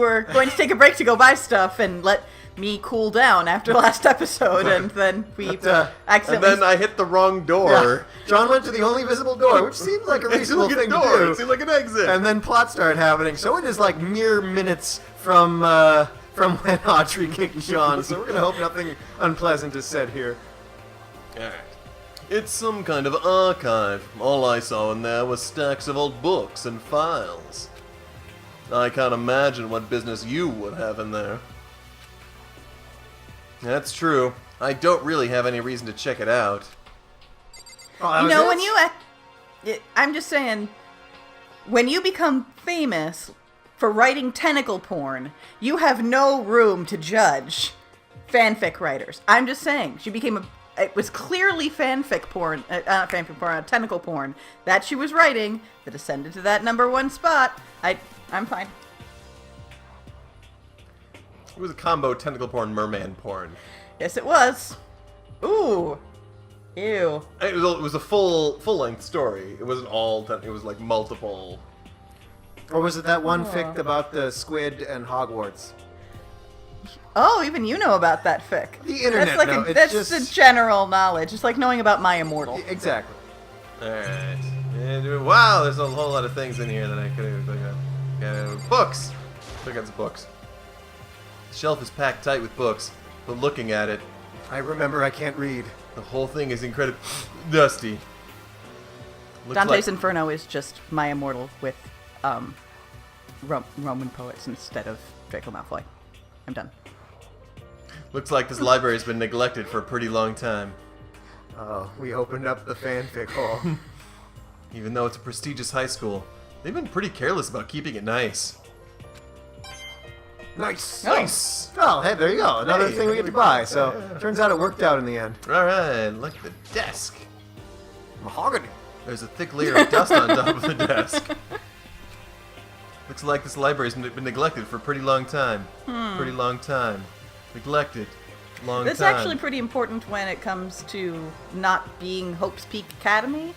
were going to take a break to go buy stuff and let me cool down after last episode, and then we accidentally... And then I hit the wrong door. Yeah. John went to the only visible door, which seems like a reasonable thing to do. It seemed like an exit. And then plot started happening, so it is like mere minutes from when Audrey kicked John, so we're going to hope nothing unpleasant is said here. Alright. It's some kind of archive. All I saw in there was stacks of old books and files. I can't imagine what business you would have in there. That's true. I don't really have any reason to check it out. Oh, You know, when you... I'm just saying, when you become famous for writing tentacle porn, you have no room to judge fanfic writers. I'm just saying, she became a... It was clearly fanfic porn, not fanfic porn, tentacle porn that she was writing that ascended to that #1 spot. I'm fine. It was a combo tentacle porn, merman porn. Yes, it was. Ooh. Ew. It was a full-length story. It wasn't all... It was like multiple... Or was it that one fic about the squid and Hogwarts? Oh, even you know about that fic. The internet, That's no, it's that's just... the general knowledge. It's like knowing about My Immortal. Exactly. Alright. And, wow, there's a whole lot of things in here that I could even think of. Books! Look at some books. The shelf is packed tight with books, but looking at it, I remember I can't read. the whole thing is incredibly dusty. Looks Dante's like, Inferno is just My Immortal with Roman poets instead of Draco Malfoy. I'm done. looks like this library has been neglected for a pretty long time. Oh, we opened up the fanfic hole. Even though it's a prestigious high school, they've been pretty careless about keeping it nice. Nice. Nice! Oh, hey, there you go. Another Hey, thing we get to buy. So, turns out it worked out in the end. Alright, look at the desk. Mahogany. There's a thick layer of dust on top of the desk. Looks like this library's been neglected for a pretty long time. Pretty long time. Neglected. Long That's time. actually pretty important when it comes to not being Hope's Peak Academy.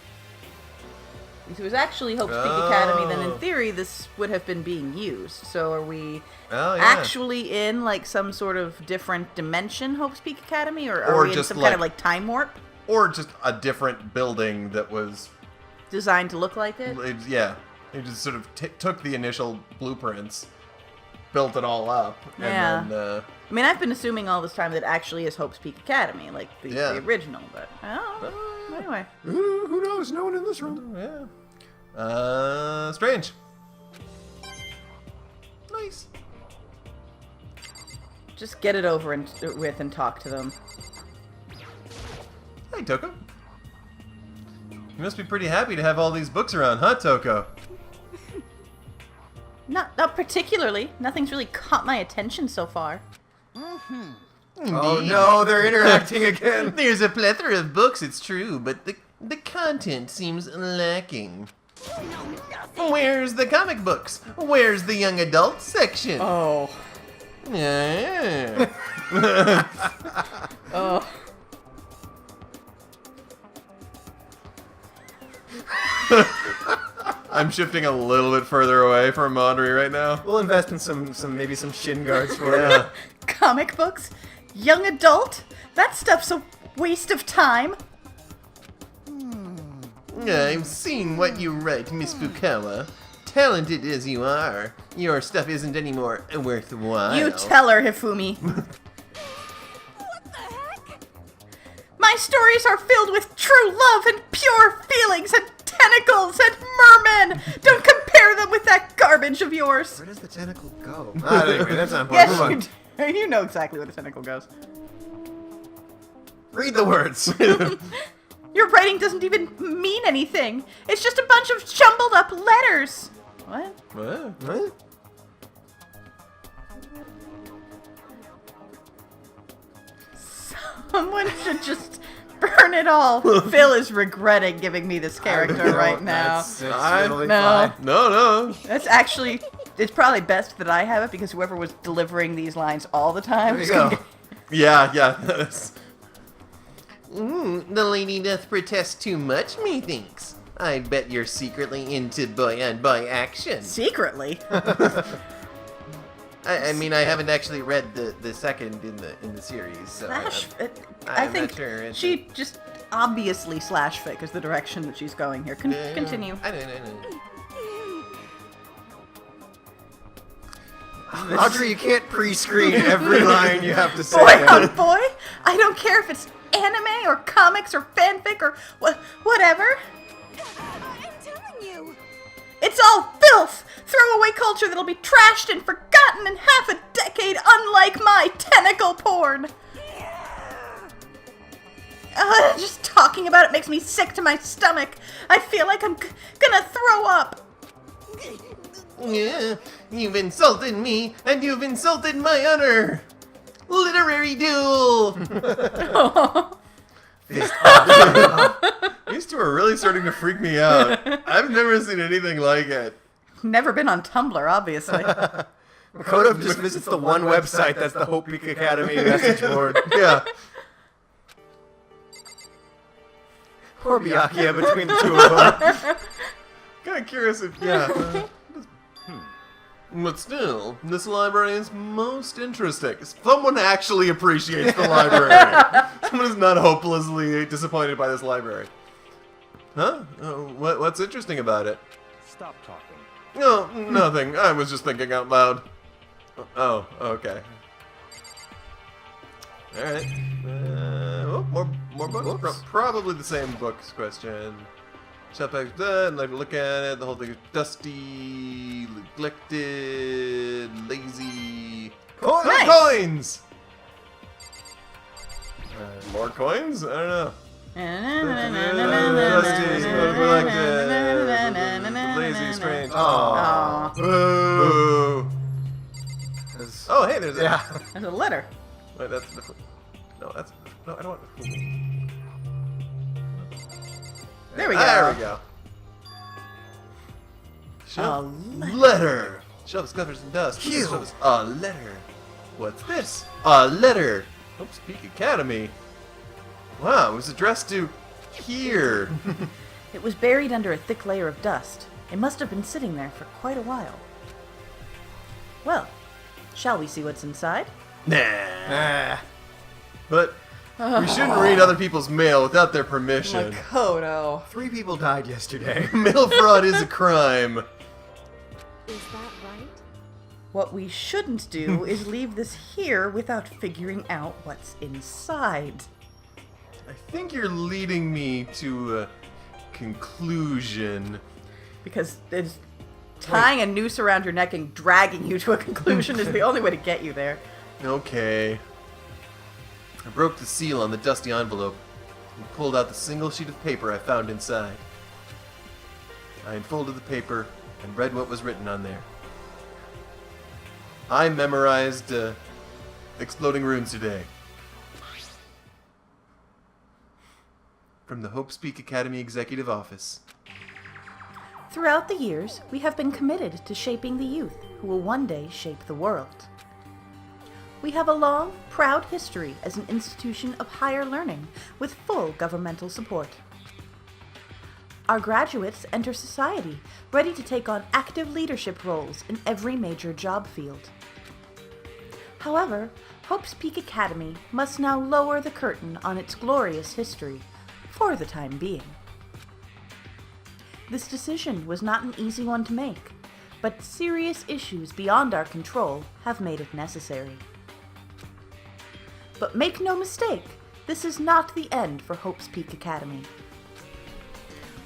If it was actually Hope's Peak Academy, then in theory this would have been being used. So are we actually in like some sort of different dimension Hope's Peak Academy? Or are we in some kind of like time warp? Or just a different building that was... Designed to look like it? Yeah. They just sort of took the initial blueprints, built it all up, Yeah. and then... I mean, I've been assuming all this time that it actually is Hope's Peak Academy, like the original, but anyway. Who knows? No one in this room. Yeah. Strange. Nice. Just get it over with and talk to them. Hey, Toko. You must be pretty happy to have all these books around, huh, Toko? Not particularly. Nothing's really caught my attention so far. Oh no, they're interacting again. There's a plethora of books, it's true, but the content seems lacking. Where's the comic books? Where's the young adult section? Oh. Yeah. Oh. I'm shifting a little bit further away from Audrey right now. We'll invest in maybe some shin guards for it. Comic books? Young adult? That stuff's a waste of time. I've seen what you write, Miss Fukawa. Talented as you are, your stuff isn't any more worthwhile. You tell her, Hifumi. What the heck? My stories are filled with true love and pure feelings and tentacles and mermen. Don't compare them with that garbage of yours. Where does the tentacle go? Anyway, that's not important. Move on. Yes, you know exactly where the tentacle goes. Read the words. Your writing doesn't even mean anything. It's just a bunch of jumbled up letters. What? What? Someone should just burn it all. Phil is regretting giving me this character right now. That's totally No. fine. No. That's actually, it's probably best that I have it because whoever was delivering these lines all the time There is you gonna go. get... Yeah. The lady doth protest too much, methinks. I bet you're secretly into boy-on-boy action. Secretly? I mean, I haven't actually read the second in the series, so I I'm think not sure. she just obviously slash fic is the direction that she's going here. Continue. I don't. Audrey, you can't pre-screen every line you have to say. Boy, oh boy, I don't care if it's anime or comics or fanfic or whatever. I'm telling you. It's all filth! Throwaway culture that'll be trashed and forgotten in half a decade, unlike my tentacle porn! Just talking about it makes me sick to my stomach. I feel like I'm gonna throw up. Yeah, you've insulted me, and you've insulted my honor. Literary duel. These two are really starting to freak me out. I've never seen anything like it. Never been on Tumblr, obviously. Makoto just visits the one website that's the Hope Peak Academy message board. Yeah. Poor Byakuya between the two of them. Kind of curious if, yeah. But still, this library is most interesting. Someone actually appreciates the library. Someone is not hopelessly disappointed by this library. Huh? What's interesting about it? Stop talking. No, nothing. I was just thinking out loud. Oh, okay. Alright. More books? Probably the same books question. Shut back and like look at it. The whole thing is dusty, neglected, lazy. Coins! Nice. Coins! More coins? I don't know. Dusty, neglected, lazy, strange. Aw. Boo. Oh, hey, there's a... Yeah. There's a letter. Wait, that's different. No, that's... No, I don't want... There we go. There we go. A Letter. Shoves covers in dust. Phew. Shoves a letter. What's this? A letter. Hope's Peak Academy. Wow, it was addressed to here. It was buried under a thick layer of dust. It must have been sitting there for quite a while. Well, shall we see what's inside? Nah. But we shouldn't read other people's mail without their permission. Makoto. 3 people died yesterday. Mail fraud is a crime. Is that right? What we shouldn't do is leave this here without figuring out what's inside. I think you're leading me to a conclusion. Because it's tying a noose around your neck and dragging you to a conclusion is the only way to get you there. Okay. I broke the seal on the dusty envelope and pulled out the single sheet of paper I found inside. I unfolded the paper and read what was written on there. I memorized exploding runes today. From the Hope's Peak Academy Executive Office. Throughout the years, we have been committed to shaping the youth who will one day shape the world. We have a long, proud history as an institution of higher learning with full governmental support. Our graduates enter society ready to take on active leadership roles in every major job field. However, Hope's Peak Academy must now lower the curtain on its glorious history for the time being. This decision was not an easy one to make, but serious issues beyond our control have made it necessary. But make no mistake, this is not the end for Hope's Peak Academy.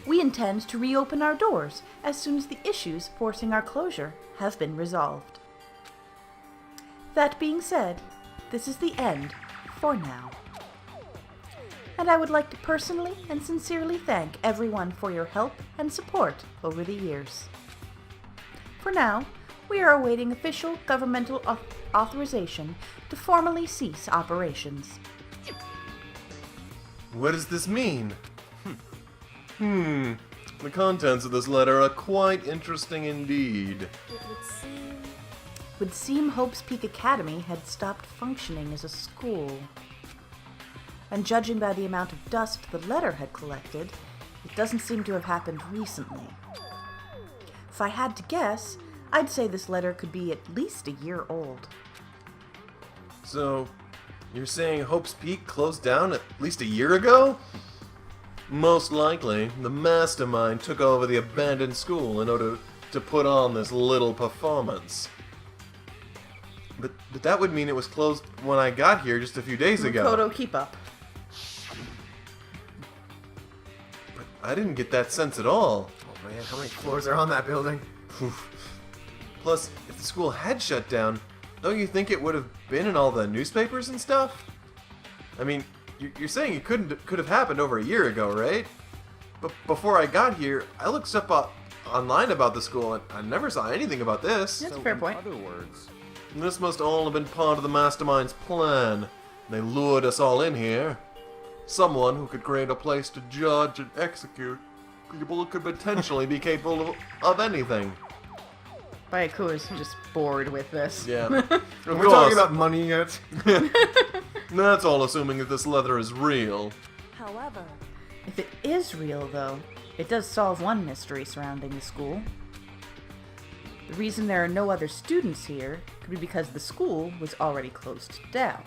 We intend to reopen our doors as soon as the issues forcing our closure have been resolved. That being said, this is the end for now. And I would like to personally and sincerely thank everyone for your help and support over the years. For now, we are awaiting official governmental authorization to formally cease operations. What does this mean? The contents of this letter are quite interesting indeed. It Would seem Hope's Peak Academy had stopped functioning as a school. And judging by the amount of dust the letter had collected, it doesn't seem to have happened recently. If I had to guess, I'd say this letter could be at least a year old. So, you're saying Hope's Peak closed down at least a year ago? Most likely, the mastermind took over the abandoned school in order to put on this little performance. But that would mean it was closed when I got here just a few days ago. Makoto, keep up. But I didn't get that sense at all. Oh man, how many floors are on that building? Plus, if the school had shut down, don't you think it would have been in all the newspapers and stuff? I mean, you're saying it could have happened over a year ago, right? But before I got here, I looked up online about the school, and I never saw anything about this. That's a fair point. In other words, And this must all have been part of the mastermind's plan. They lured us all in here. Someone who could create a place to judge and execute people who could potentially be capable of anything. Byakuya is just bored with this. Yeah. We're talking about money yet? That's all assuming that this leather is real. However, If it is real, though, it does solve one mystery surrounding the school. The reason there are no other students here could be because the school was already closed down.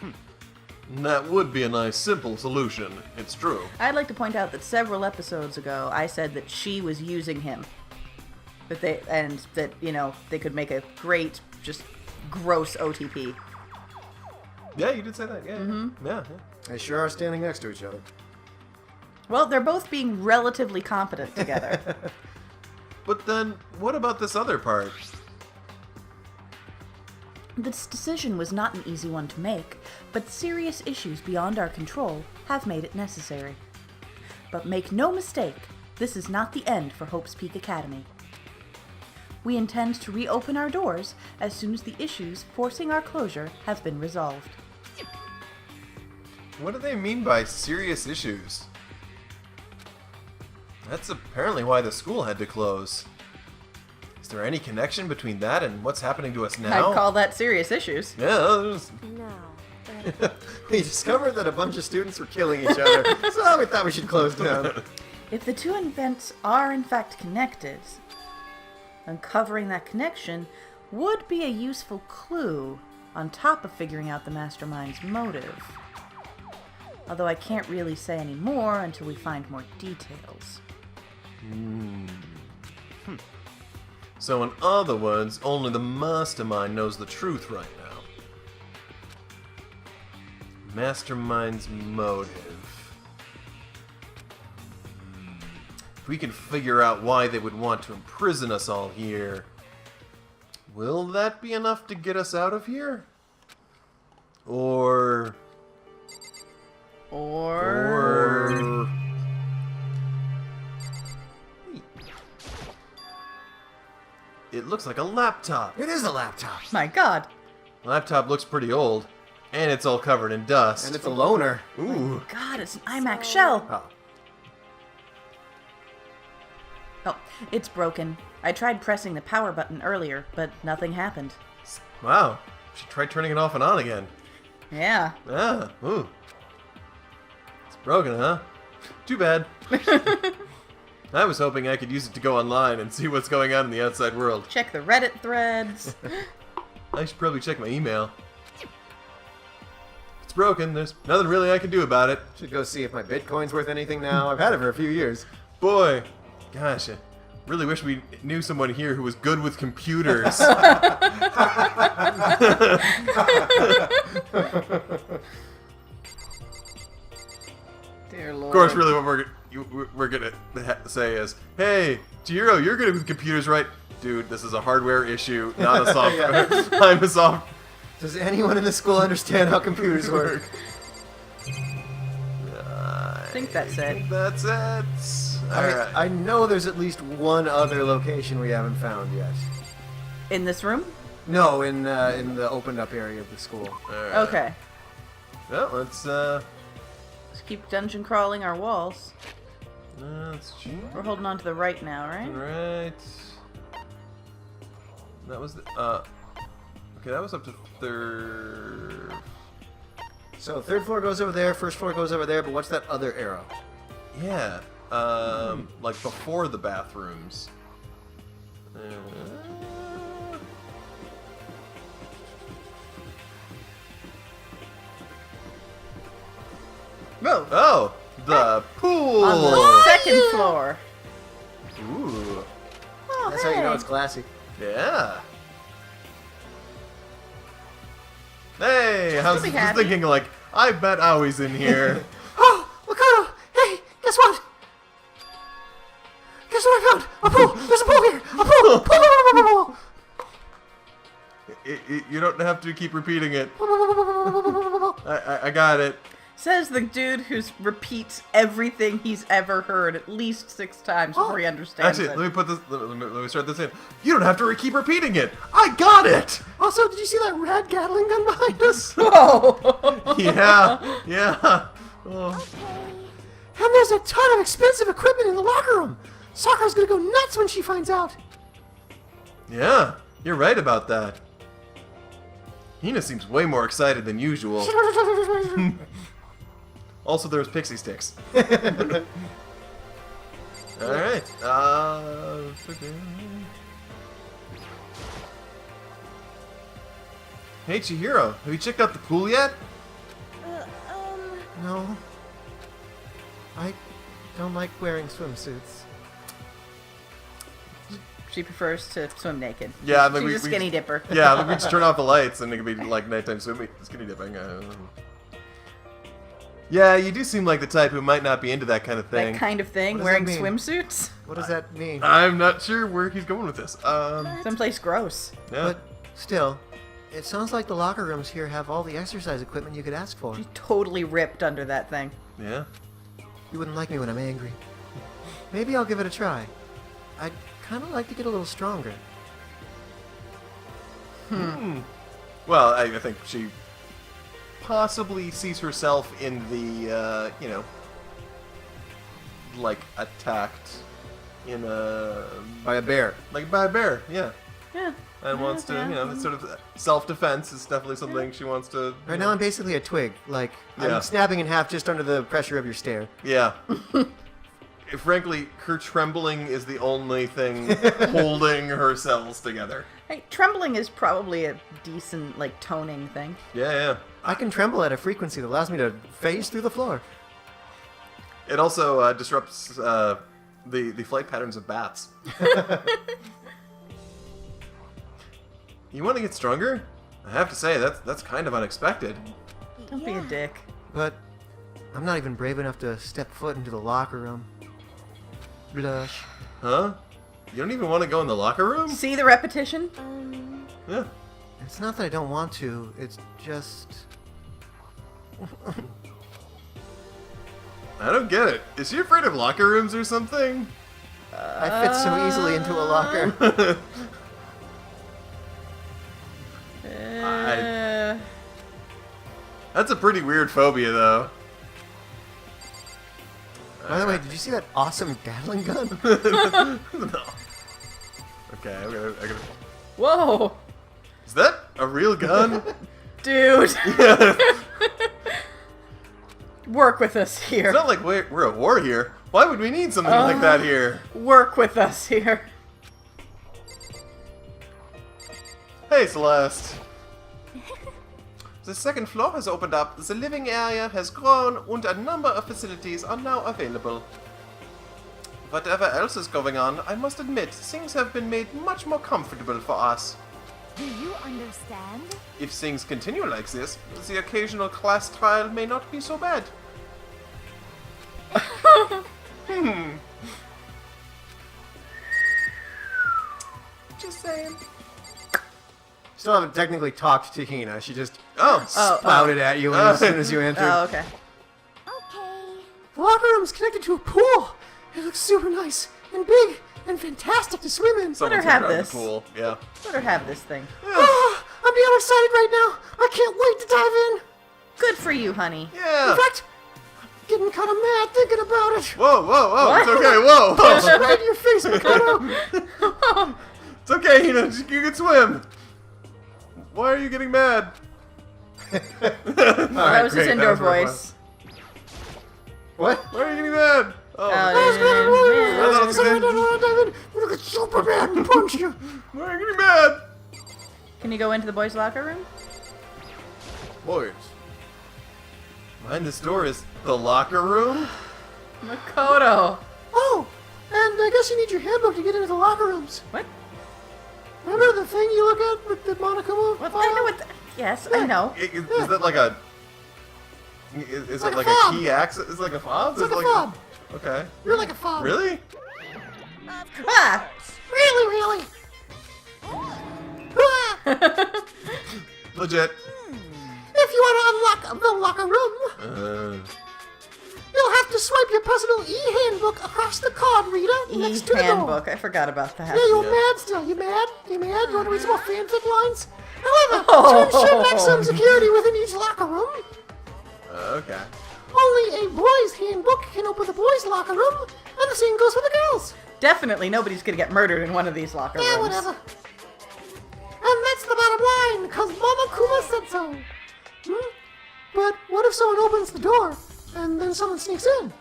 And that would be a nice, simple solution. It's true. I'd like to point out that several episodes ago, I said that she was using him. They could make a great, just gross OTP. Yeah, you did say that. Yeah. Yeah. They sure are standing next to each other. Well, they're both being relatively competent together. But then, what about this other part? This decision was not an easy one to make, but serious issues beyond our control have made it necessary. But make no mistake, this is not the end for Hope's Peak Academy. We intend to reopen our doors as soon as the issues forcing our closure have been resolved. What do they mean by serious issues? That's apparently why the school had to close. Is there any connection between that and what's happening to us now? I'd call that serious issues. Yeah, there's... now that We discovered that a bunch of students were killing each other, so we thought we should close down. If the two events are in fact connected, uncovering that connection would be a useful clue on top of figuring out the mastermind's motive. Although I can't really say any more until we find more details. So in other words, only the mastermind knows the truth right now. Mastermind's motive. If we can figure out why they would want to imprison us all here, will that be enough to get us out of here? Or... It looks like a laptop. It is a laptop. My god! Laptop looks pretty old, and it's all covered in dust. And it's a loner. Ooh. God, it's an iMac shell! Oh. Oh, it's broken. I tried pressing the power button earlier, but nothing happened. Wow. She tried turning it off and on again. Yeah. Ah, ooh. It's broken, huh? Too bad. I was hoping I could use it to go online and see what's going on in the outside world. Check the Reddit threads. I should probably check my email. If it's broken, there's nothing really I can do about it. Should go see if my Bitcoin's worth anything now. I've had it for a few years. Boy, gosh, I really wish we knew someone here who was good with computers. Dear Lord. Of course, really what we're gonna say is, hey, Jiro, you're good with computers, right? Dude, this is a hardware issue, not a software. I'm a soft... Does anyone in the school understand how computers work? I think that's it. That's it. Alright. I know there's at least one other location we haven't found yet. In this room? No, in the opened up area of the school. Alright. Okay. Well, let's Keep dungeon crawling our walls. check. We're holding on to the right now, right? Right. That was the, okay, that was up to third. So third floor goes over there, first floor goes over there, but what's that other arrow? Yeah, like before the bathrooms. Whoa. Oh, the pool. On the second floor. Ooh, Oh, That's hey. how you know it's classy. yeah. Hey, how's be just happy. thinking like, I bet Awie's in here. Oh, Makoto! Hey, guess what? Guess what I found? A pool! There's a pool here! A pool! Pool! You don't have to keep repeating it. I got it. Says the dude who repeats everything he's ever heard at least 6 times before he understands Actually, it. let me put this. Let me start this in. You don't have to keep repeating it. I got it. Also, did you see that rad gatling gun behind us? Whoa! Yeah, yeah. Oh. And there's a ton of expensive equipment in the locker room. Sakura's gonna go nuts when she finds out. Yeah, you're right about that. Hina seems way more excited than usual. Also, there's pixie sticks. Alright. Hey, Chihiro, have you checked out the pool yet? No. I don't like wearing swimsuits. She prefers to swim naked. Yeah, like she's we- a skinny dipper. Yeah, like we just turn off the lights and it could be like nighttime skinny dipping. Yeah, you do seem like the type who might not be into that kind of thing. That kind of thing, What does wearing that mean? swimsuits. What does that mean? I'm not sure where he's going with this. Someplace gross. Yeah. But still, it sounds like the locker rooms here have all the exercise equipment you could ask for. She's totally ripped under that thing. Yeah. You wouldn't like me when I'm angry. Maybe I'll give it a try. I'd kind of like to get a little stronger. Well, I think she possibly sees herself in the, like attacked in a By a bear. like by a bear. Yeah. Yeah. And wants to, that sort of self-defense is definitely something she wants to. Right now I'm basically a twig. Like, Yeah. I'm snapping in half just under the pressure of your stare. Yeah. Frankly, her trembling is the only thing holding her cells together. Hey, trembling is probably a decent, like, toning thing. Yeah, yeah. I can tremble at a frequency that allows me to phase through the floor. It also disrupts the flight patterns of bats. You want to get stronger? I have to say that's kind of unexpected. Don't be a dick. But I'm not even brave enough to step foot into the locker room. Blush. Huh? You don't even want to go in the locker room? See the repetition? Yeah. It's not that I don't want to, it's just... I don't get it. Is she afraid of locker rooms or something? I fit so easily into a locker. That's a pretty weird phobia, though. By the way, did you see that awesome gatling gun? No. Okay, I gotta. Whoa! Is that a real gun? Dude! Work with us here. It's not like we're at war here. Why would we need something like that here? Work with us here. Hey, Celeste. The second floor has opened up, the living area has grown, and a number of facilities are now available. Whatever else is going on, I must admit, things have been made much more comfortable for us. Do you understand? If things continue like this, the occasional class trial may not be so bad. Just saying. Still haven't technically talked to Hina. She just Oh, spouted at you as soon as you entered. Oh, okay. Okay. The locker room's connected to a pool. It looks super nice and big and fantastic to swim in. someone's have around this. the pool. Yeah. Let her have this thing. Ah, I'm beyond excited right now. I can't wait to dive in. Good for you, honey. Yeah. In fact, I'm getting kind of mad thinking about it. Whoa, whoa, whoa! What? It's okay. Whoa, whoa! Right in your face, Makoto. It's okay, Hina. You can swim. Why are you getting mad? That was his indoor voice. What? Why are you getting mad? Oh, I thought it was yeah. good. Look at Superman punch you. Why are you mad? Can you go into the boys' locker room? Boys. Behind this door is the locker room? Makoto. Oh, and I guess you need your handbook to get into the locker rooms. What? Remember the thing you look at with the Monokuma? What? I know what. Yes, I know. Is that like a... Is Like it a like fob. a key access? Is it like a fob? It's like a fob. Okay. You're like a fob. Really? Ah! Really, really. Ah! Legit. If you want to unlock the locker room, you'll have to swipe your personal e-handbook across the card reader next to the door. E-handbook. I forgot about that. Yeah, you're Yeah. mad still. You mad? You mad? You want to read some more fanfic lines? However, to ensure maximum security within each locker room, Okay. only a boys' handbook can open the boys' locker room, and the same goes for the girls. Definitely nobody's gonna get murdered in one of these locker rooms. Yeah, whatever. And that's the bottom line, because Mama Kuma said so. Hmm? But what if someone opens the door, and then someone sneaks in?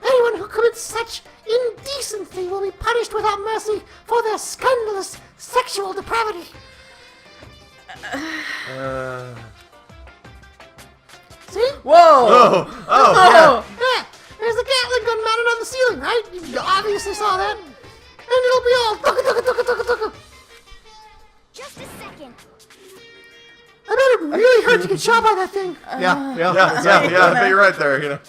Anyone who commits such indecency will be punished without mercy for their scandalous sexual depravity. See? Whoa! Oh! Oh! Oh! Yeah, there's a gatling gun mounted on the ceiling, right? You obviously saw that. And it'll be all tucka. Just a second. I bet it really hurt to get shot by that thing. Yeah, I bet you're right there, you know.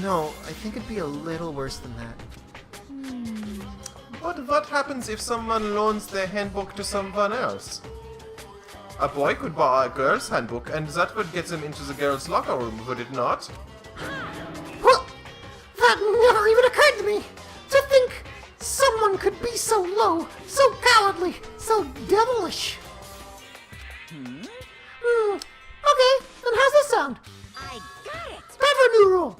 No, I think it'd be a little worse than that. What happens if someone loans their handbook to someone else? A boy could borrow a girl's handbook, and that would get them into the girls' locker room, would it not? Well, that never even occurred to me. To think someone could be so low, so cowardly, so devilish. Okay, then how's this sound? I got it. Time for a new rule.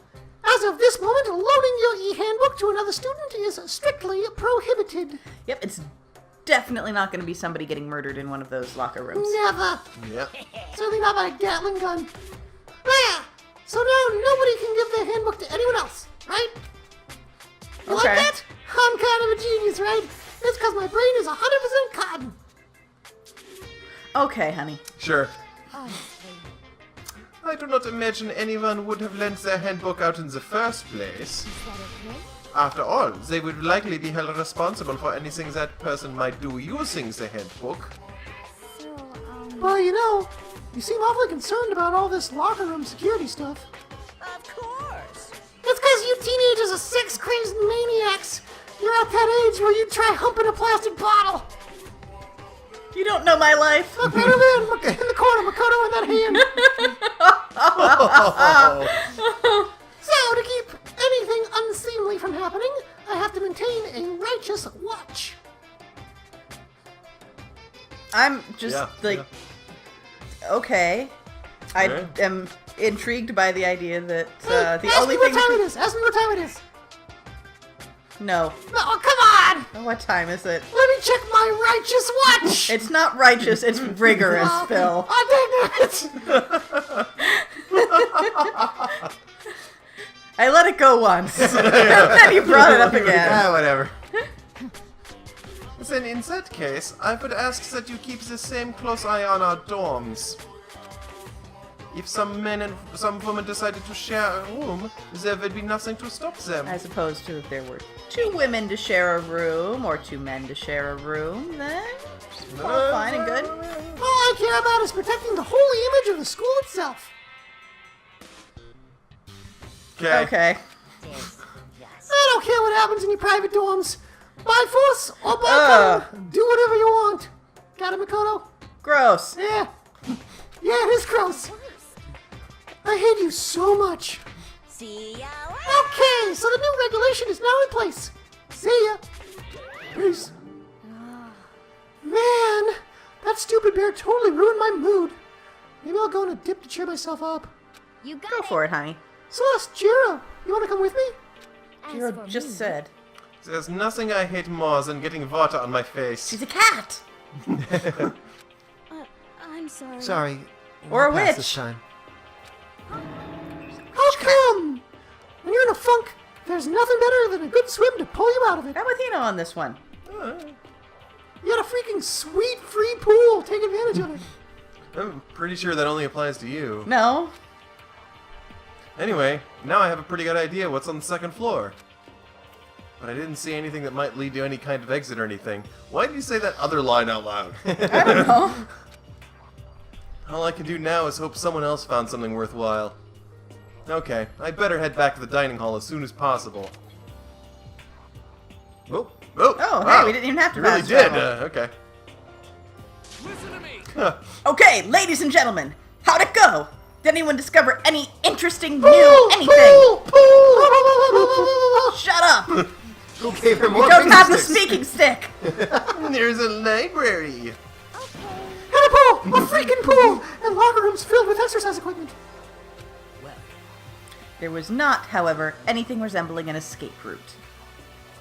As of this moment, loaning your e-handbook to another student is strictly prohibited. Yep, it's definitely not gonna be somebody getting murdered in one of those locker rooms. Never. Yeah. Certainly not by a gatling gun. There! So now nobody can give their handbook to anyone else, right? You like Okay. that? I'm kind of a genius, right? It's because my brain is 100% cotton. Okay, honey. Sure. Honestly. I do not imagine anyone would have lent their handbook out in the first place. Is that okay? After all, they would likely be held responsible for anything that person might do using the handbook. So, Well, you seem awfully concerned about all this locker room security stuff. Of course. It's because you teenagers are sex-crazed maniacs. You're at that age where you try humping a plastic bottle. You don't know my life. Look right over there in the corner, Makoto, in that hand. So, to keep anything unseemly from happening, I have to maintain a righteous watch. I'm just okay. I Alright. am intrigued by the idea that Hey, the ask only me what thing. time it is. Ask me what time it is. No. Oh, come on. What time is it? Let me check my righteous watch. It's not righteous. It's rigorous, Phil. Oh, dang it. I let it go once, and then you brought it up again. Whatever. Then in that case, I would ask that you keep the same close eye on our dorms. If some men and some women decided to share a room, there would be nothing to stop them. As opposed to if there were 2 women to share a room or 2 men to share a room, then it's all fine and good. All I care about is protecting the holy image of the school itself. Okay. I don't care what happens in your private dorms. By force or by power, do whatever you want. Got it, Makoto? Gross. Yeah. Yeah, it is gross. I hate you so much. See ya. Okay, so the new regulation is now in place. See ya. Peace. Man, that stupid bear totally ruined my mood. Maybe I'll go on a dip to cheer myself up. You got Go it. for it, honey. Celeste, Jiro, you want to come with me? As Jiro for just me, said. There's nothing I hate more than getting water on my face. She's a cat. I'm sorry. Sorry. Or a we'll pass witch. This time. Come! When you're in a funk, there's nothing better than a good swim to pull you out of it. I'm with Hino on this one. You got a freaking sweet free pool. Take advantage of it. I'm pretty sure that only applies to you. No. Anyway, now I have a pretty good idea what's on the second floor. But I didn't see anything that might lead to any kind of exit or anything. Why did you say that other line out loud? I don't know. All I can do now is hope someone else found something worthwhile. Okay, I better head back to the dining hall as soon as possible. Oh, Oh, hey, we didn't even have to really fast did. travel. Okay. Listen to me. Okay, ladies and gentlemen, how'd it go? Did anyone discover any interesting new anything? Shut up! Who gave her more You don't finger have the sticks? speaking stick! There's a library. And a pool! A freaking pool! And locker rooms filled with exercise equipment. There was not, however, anything resembling an escape route.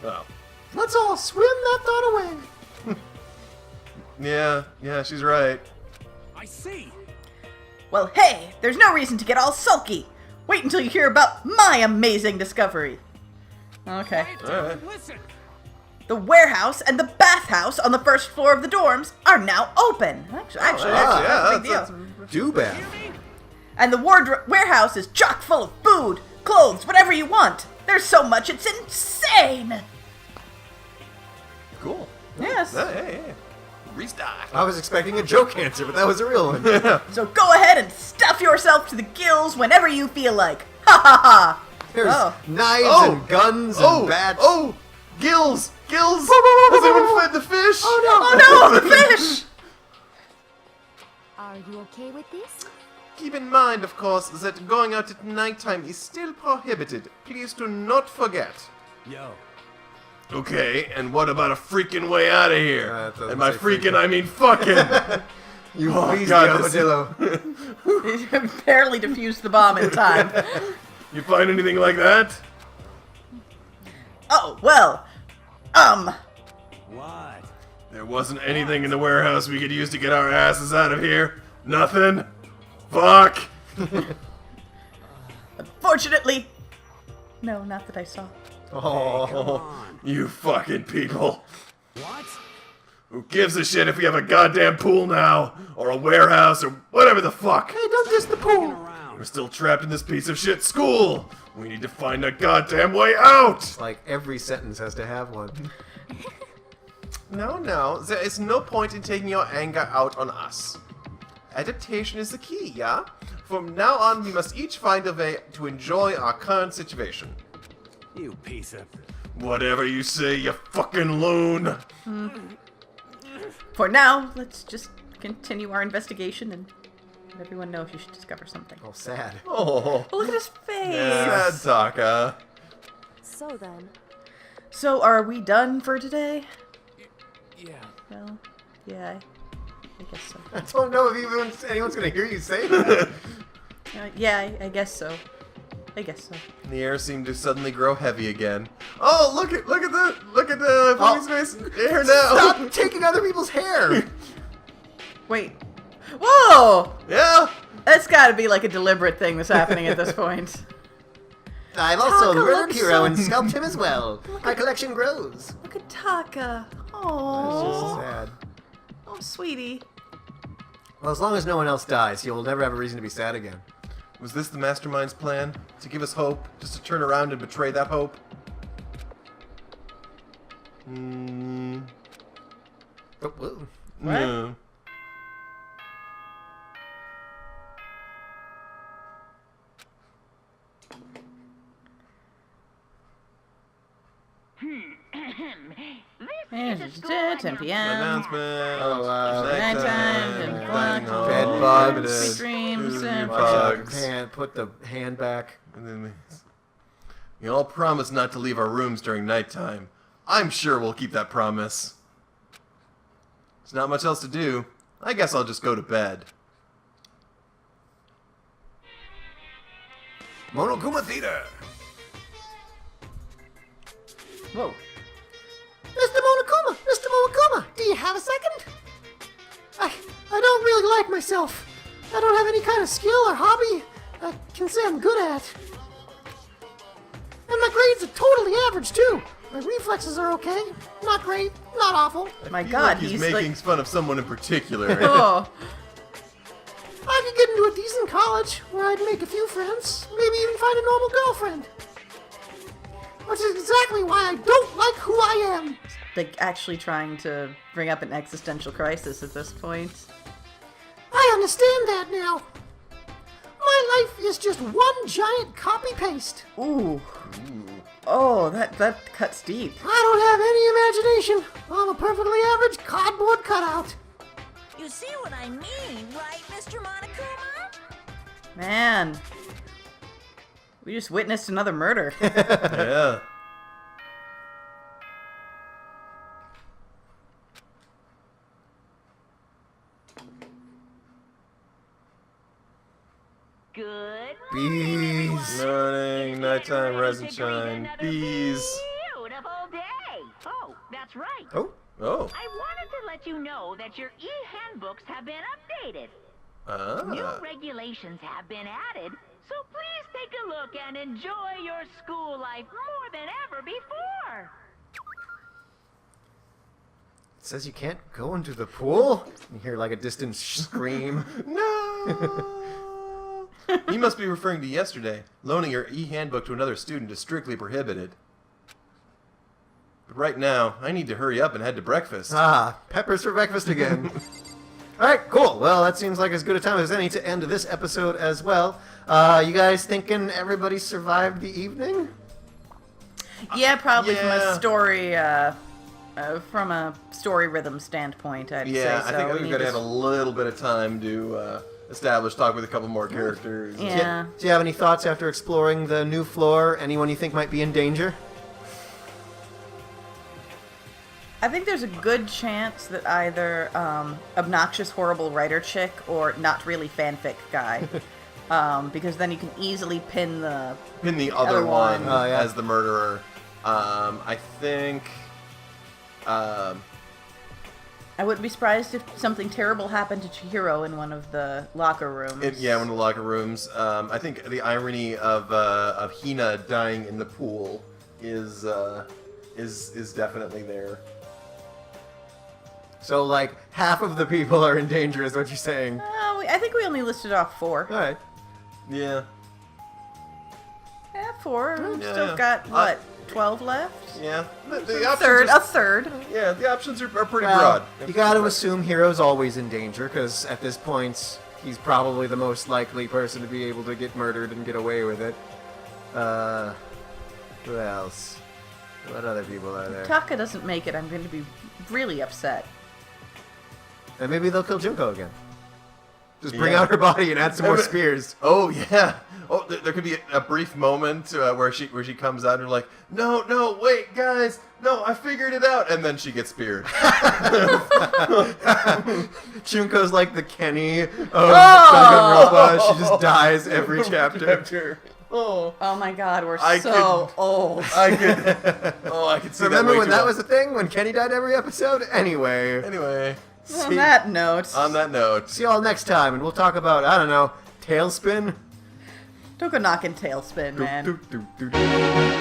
Oh. Let's all swim that thought away. Yeah, she's right. I see. Well, hey, there's no reason to get all sulky. Wait until you hear about my amazing discovery. Okay. Alright. Listen. The warehouse and the bathhouse on the first floor of the dorms are now open. Actually, that's a big deal. Do bad. And the warehouse is chock full of food, clothes, whatever you want. There's so much, it's insane. Cool. Yes. Hey. Restock. I was expecting a joke answer, but that was a real one. So go ahead and stuff yourself to the gills whenever you feel like. Ha ha ha. There's Oh. knives Oh. and guns and bats. Oh! Gills! Has anyone fed the fish? Oh no, the fish! Are you okay with this? Keep in mind, of course, that going out at nighttime is still prohibited. Please do not forget. Yo. Okay, and what about a freaking way out of here? That doesn't And by say freaking, I mean fucking. You Oh, please, God, this- Armadillo. Barely defused the bomb in time. You find anything like that? Oh, well, What? There wasn't anything in the warehouse we could use to get our asses out of here. Nothing. Fuck. Unfortunately, no, not that I saw. Oh, you fucking people. What? Who gives a shit if we have a goddamn pool now? Or a warehouse or whatever the fuck? Hey, don't diss the pool. Around. We're still trapped in this piece of shit school. We need to find a goddamn way out. Like every sentence has to have one. No. There is no point in taking your anger out on us. Adaptation is the key, yeah? From now on, we must each find a way to enjoy our current situation. You piece of. Whatever you say, you fucking loon. For now, let's just continue our investigation and let everyone know if you should discover something. Oh, sad. Oh, Oh, look at his face! sad Taka. So then, So, are we done for today? Yeah. Well, yeah, I guess so. I don't know if anyone's going to hear you say that. Yeah, I guess so. I guess so. The air seemed to suddenly grow heavy again. Oh, look at the policeman's hair now. Stop taking other people's hair. Wait. Whoa! Yeah. That's gotta be like a deliberate thing that's happening at this point. I've also Taka murdered looks Hero so- and scalped him as well. My collection grows. Look at Taka. It's just Oh, sad. oh, sweetie. Well, as long as no one else dies, he'll never have a reason to be sad again. Was this the mastermind's plan? To give us hope? Just to turn around and betray that hope? Oh, whoa. What? No. It's 10 p.m. Announcement. Oh, nighttime, and dining hall, bed bugs, limited, sweet dreams, and bugs. Hand, put the hand back. And then we all promise not to leave our rooms during nighttime. I'm sure we'll keep that promise. There's not much else to do. I guess I'll just go to bed. Monokuma Theater. Whoa. Mr. Monokuma, do you have a second? I don't really like myself. I don't have any kind of skill or hobby I can say I'm good at. grades are totally average, too. My reflexes are okay. Not great, not awful. My I feel God, like he's he's making like, fun of someone in particular. oh, I could get into a decent college where I'd make a few friends, maybe even find a normal girlfriend. Which is exactly why I don't like who I am. like actually trying to bring up an existential crisis at this point. I understand that now. My life is just one giant copy-paste. Ooh. Oh, that cuts deep. I don't have any imagination. I'm a perfectly average cardboard cutout. You see what I mean, right, Mr. Monokuma? Man. We just witnessed another murder. Yeah. Good Bees. Morning, nighttime, rise and to greet shine, another bees. Beautiful day. Oh, that's right. Oh. Oh. I wanted to let you know that your e-handbooks have been updated. New Ah. regulations have been added, so please take a look and enjoy your school life more than ever before. It says you can't go into the pool? You hear like a distant scream. No. He must be referring to yesterday. Loaning your e-handbook to another student is strictly prohibited. But right now, I need to hurry up and head to breakfast. Ah, peppers for breakfast again. Alright, cool. Well, that seems like as good a time as any to end this episode as well. You guys thinking everybody survived the evening? Yeah, probably Yeah. from a story rhythm standpoint, I'd Yeah, say I so. think We we've need got to to have a little bit of time to talk with a couple more characters. Yeah. Do you have any thoughts after exploring the new floor? Anyone you think might be in danger? I think there's a good chance that either obnoxious, horrible writer chick or not really fanfic guy. Because then you can easily pin the... Pin the other Other one one. Oh, yeah. as the murderer. I think... I wouldn't be surprised if something terrible happened to Chihiro in one of the locker rooms. Yeah, one of the locker rooms. I think the irony of Hina dying in the pool is definitely there. So, like, half of the people are in danger is what you're saying. I think we only listed off 4. Alright. Yeah. Yeah, 4. Yeah. Still got, what, 12 left? Yeah. The A options third. are, A third. yeah, the options are pretty Well, broad. you gotta assume Hero's always in danger, because at this point, he's probably the most likely person to be able to get murdered and get away with it. Who else? What other people are there? Taka doesn't make it, I'm going to be really upset. And maybe they'll kill Junko again. Just bring Yeah. out her body and add some more but- spears. Oh yeah. Oh, there could be a brief moment where she comes out and like, no, wait, guys, no, I figured it out, and then she gets speared. Junko's like the Kenny of Danganronpa. She just dies every chapter. Oh, Oh my god, we're I so old. I could see Remember that. when that was a thing? When Kenny died every episode? Anyway. Anyway, On that note, on that note, See y'all next time, and we'll talk about, I don't know, Tailspin? Tokonok and Tailspin, man. Do, do, do, do.